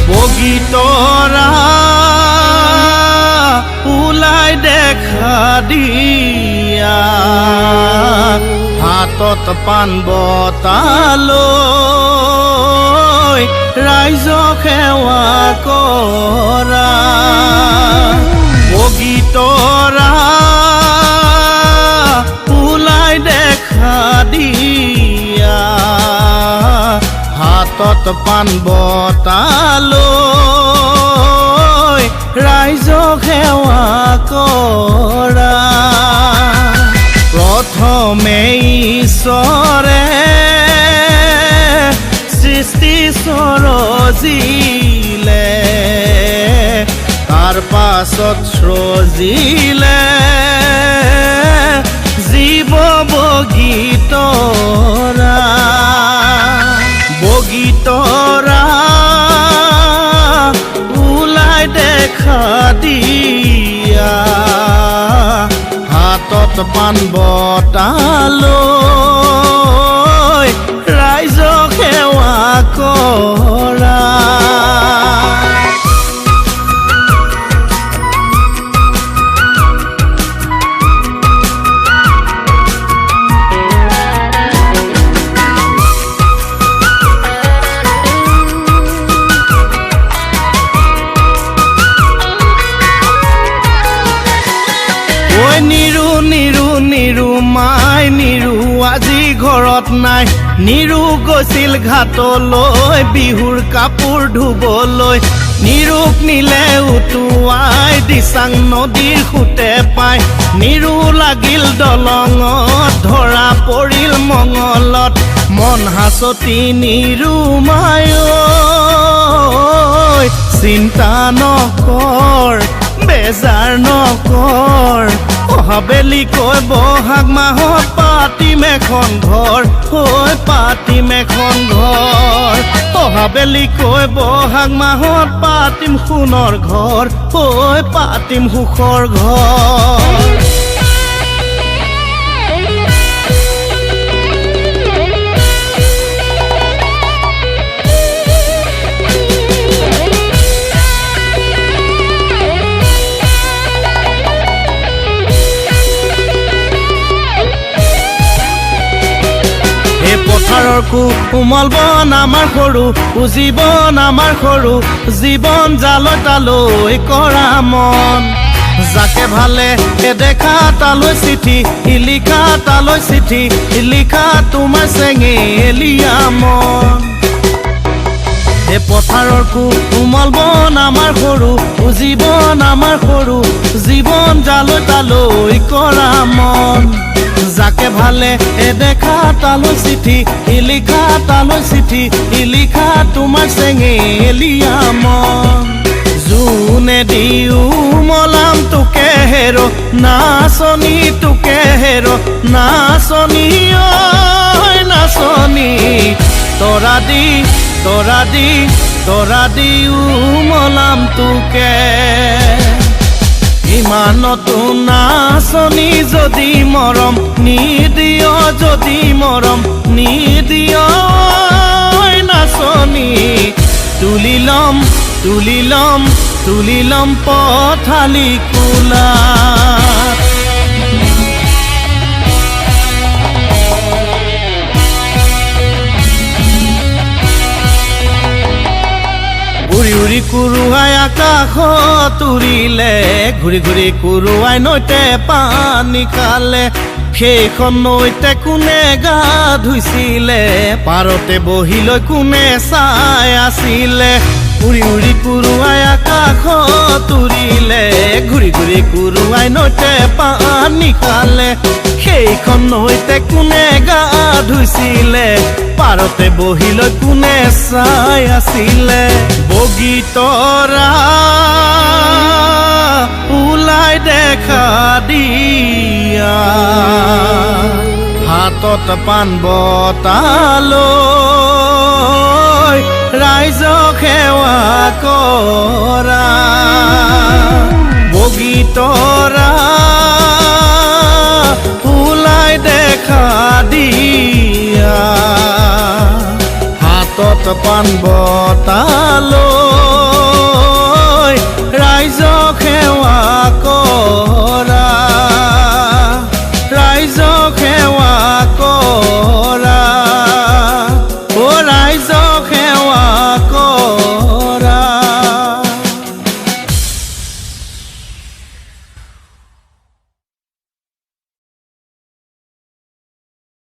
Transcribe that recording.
বগীতৰা ওলাই দেখা দিয়া হাতত পাণ বঁটা লৈ ৰাইজক সেৱা কৰা বগীতৰা ওলাই দেখা দিয়া হাতত পাণ বঁটা লৈ ৰাইজক সেৱা কৰা প্ৰথমে ঈশ্বৰে সৃষ্টি সৰজিলে তাৰ পাছত সৃজিলে জীৱ বগীতৰা বগীতৰা ওলাই দেখা দিয়া হাতত পাণ বঁটা লৈ ৰাইজক সেৱা কৰা নিৰু নিৰু নিৰু মাই নিৰু আজি ঘৰত নাই নিৰু গৈছিল ঘাটলৈ বিহুৰ কাপোৰ ধুবলৈ নিৰুক নিলে উটুৱাই দিচাং নদীৰ সোঁতে পাই নিৰু লাগিল দলঙত ধৰা পৰিল মঙলত মন হাচতি নিৰু মাই চিন্তা নকৰ বেজাৰ নকৰ অহাবেলি কৈ বহাগ মাহত পাতিম এখন ঘৰ হৈ পাতিম এখন ঘৰ অহাবেলি কৈ বহাগ মাহত পাতিম সোণৰ ঘৰ হৈ পাতিম সুখৰ ঘৰ পথাৰৰ কোমল বন আমাৰ সৰু জীৱন আমাৰ সৰু জীৱন জালৈ তালৈ কৰা মন যাকে ভালে দেখা তালৈ চিঠি লিখা তালৈ চিঠি লিখা তোমাৰ চেঙেলীয়া মন পথাৰৰ কোমল বন আমাৰ সৰু জীৱন আমাৰ সৰু জীৱন জালৈ তালৈ কৰা মন যাকে ভালে দেখা তালৈ চিঠি লিখা তালৈ চিঠি লিখা তোমাৰ চেঙেলীয়া মন জোনে দিও মলাম তোকে হেৰ নাচনী তোকে হেৰ নাচনী ঐ নাচনী তৰা দিও মলাম তোকে ইমানতো নাচনী যদি মৰম নিদিয় যদি মৰম নিদিয় নাচনী তুলি লম পথালি কোলা উৰি উৰি কুৰুৱাই আকাশত উৰিলে ঘূৰি ঘূৰি কুৰুৱাই নৈতে পানী খালে সেইখন নৈতে কোনে গা ধুইছিলে পাৰতে বহিলৈ কোনে চাই আছিলে উৰি উৰি কুৰুৱাই আকাশত উৰিলে ঘূৰি ঘূৰি কুৰুৱাই নৈতে পানী খালে সেইখন নৈতে কোনে গা ধুইছিলে পাৰতে বহিলৈ কোনে চাই আছিলে বগীতৰা ওলাই দেখা দিয়া হাতত পাণ বঁটা লৈ ৰাইজক সেৱা কৰা বগীতৰা পাণ বঁটা লৈ